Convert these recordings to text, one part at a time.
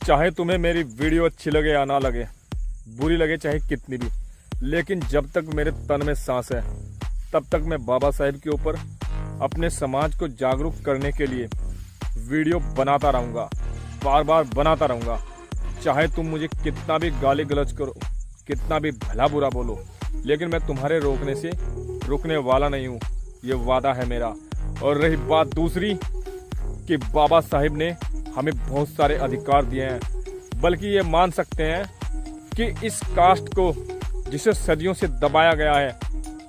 चाहे तुम्हें मेरी वीडियो अच्छी लगे या ना लगे, बुरी लगे चाहे कितनी भी, लेकिन जब तक मेरे तन में सांस है तब तक मैं बाबा साहेब के ऊपर अपने समाज को जागरूक करने के लिए वीडियो बनाता रहूँगा, बार बार बनाता रहूँगा। चाहे तुम मुझे कितना भी गाली गलौज करो, कितना भी भला बुरा बोलो, लेकिन मैं तुम्हारे रोकने से रुकने वाला नहीं हूँ, ये वादा है मेरा। और रही बात दूसरी कि बाबा साहेब ने हमें बहुत सारे अधिकार दिए हैं, बल्कि ये मान सकते हैं कि इस कास्ट को जिसे सदियों से दबाया गया है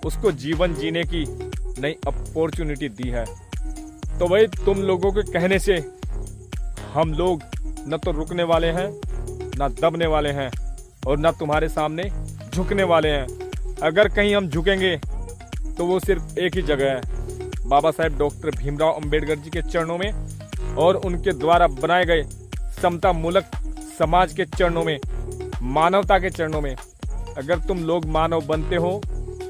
उसको जीवन जीने की नई अपॉर्चुनिटी दी है। तो भाई तुम लोगों के कहने से हम लोग न तो रुकने वाले हैं, न दबने वाले हैं और न तुम्हारे सामने झुकने वाले हैं। अगर कहीं हम झुकेंगे तो वो सिर्फ एक ही जगह है, बाबा साहेब डॉक्टर भीमराव अंबेडकर जी के चरणों में और उनके द्वारा बनाए गए समता मूलक समाज के चरणों में, मानवता के चरणों में। अगर तुम लोग मानव बनते हो,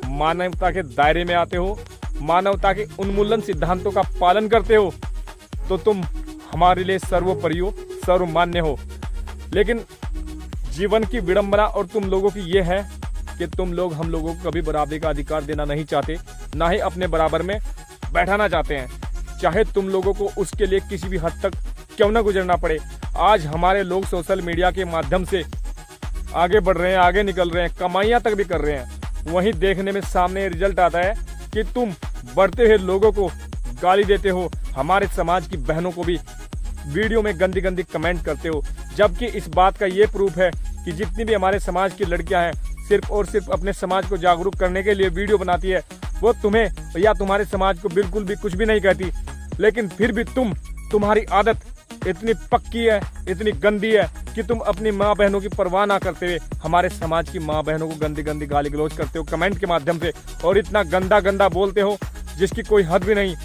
मानवता के दायरे में आते हो, मानवता के उन्मूलन सिद्धांतों का पालन करते हो, तो तुम हमारे लिए सर्वोपरि हो, सर्वमान्य हो। लेकिन जीवन की विडंबना और तुम लोगों की ये है कि तुम लोग हम लोगों को कभी बराबरी का अधिकार देना नहीं चाहते, ना ही अपने बराबर में बैठाना चाहते हैं, चाहे तुम लोगों को उसके लिए किसी भी हद तक क्यों ना गुजरना पड़े। आज हमारे लोग सोशल मीडिया के माध्यम से आगे बढ़ रहे हैं, आगे निकल रहे हैं, कमाइयां तक भी कर रहे हैं। वहीं देखने में सामने रिजल्ट आता है कि तुम बढ़ते हुए लोगों को गाली देते हो, हमारे समाज की बहनों को भी वीडियो में गंदी गंदी कमेंट करते हो। जबकि इस बात का ये प्रूफ है कि जितनी भी हमारे समाज की लड़कियां हैं सिर्फ और सिर्फ अपने समाज को जागरूक करने के लिए वीडियो बनाती है, वो तुम्हें या तुम्हारे समाज को बिल्कुल भी कुछ भी नहीं कहती। लेकिन फिर भी तुम्हारी आदत इतनी पक्की है, इतनी गंदी है कि तुम अपनी माँ बहनों की परवाह ना करते हुए हमारे समाज की माँ बहनों को गंदी गंदी गाली गलौज करते हो कमेंट के माध्यम से, और इतना गंदा गंदा बोलते हो जिसकी कोई हद भी नहीं।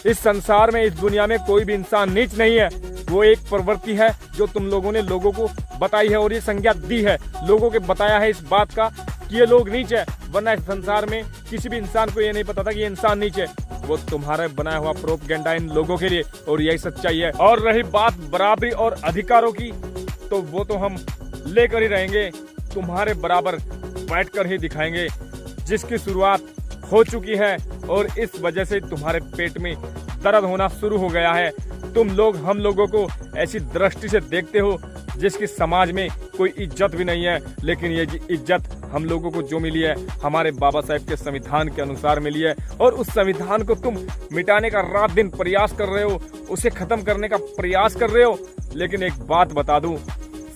इस संसार में, इस दुनिया में कोई भी इंसान नीच नहीं है, वो एक प्रवृत्ति है जो तुम लोगों ने लोगों को बताई है और ये संज्ञा दी है, लोगों के बताया है इस बात का कि ये लोग नीच है। वरना इस संसार में किसी भी इंसान को ये नहीं पता था कि ये इंसान नीच है। वो तुम्हारा बनाया हुआ प्रोपगेंडा इन लोगों के लिए, और यही सच्चाई है। और रही बात बराबरी और अधिकारों की, तो वो तो हम लेकर ही रहेंगे, तुम्हारे बराबर बैठकर ही दिखाएंगे, जिसकी शुरुआत हो चुकी है और इस वजह से तुम्हारे पेट में दर्द होना शुरू हो गया है। तुम लोग हम लोगों को ऐसी दृष्टि से देखते हो जिसकी समाज में कोई इज्जत भी नहीं है, लेकिन ये इज्जत हम लोगों को जो मिली है हमारे बाबा साहेब के संविधान के अनुसार मिली है, और उस संविधान को तुम मिटाने का रात दिन प्रयास कर रहे हो, उसे खत्म करने का प्रयास कर रहे हो। लेकिन एक बात बता दूं,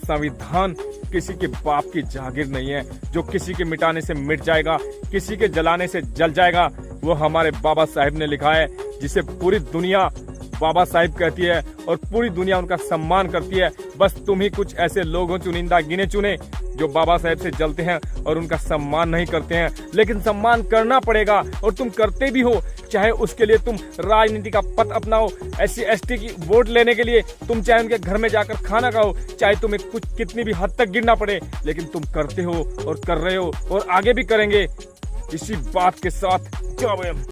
संविधान किसी के बाप की जागीर नहीं है जो किसी के मिटाने से मिट जाएगा, किसी के जलाने से जल जाएगा। वो हमारे बाबा साहेब ने लिखा है, जिसे पूरी दुनिया बाबा साहिब कहती है और पूरी दुनिया उनका सम्मान करती है। बस तुम ही कुछ ऐसे लोग हो, चुनिंदा गिने चुने, जो बाबा साहेब से जलते हैं और उनका सम्मान नहीं करते हैं। लेकिन सम्मान करना पड़ेगा और तुम करते भी हो, चाहे उसके लिए तुम राजनीति का पथ अपनाओ, SC/ST की वोट लेने के लिए तुम चाहे उनके घर में जाकर खाना खाओ, चाहे तुम्हें कुछ कितनी भी हद तक गिरना पड़े, लेकिन तुम करते हो और कर रहे हो और आगे भी करेंगे। इसी बात के साथ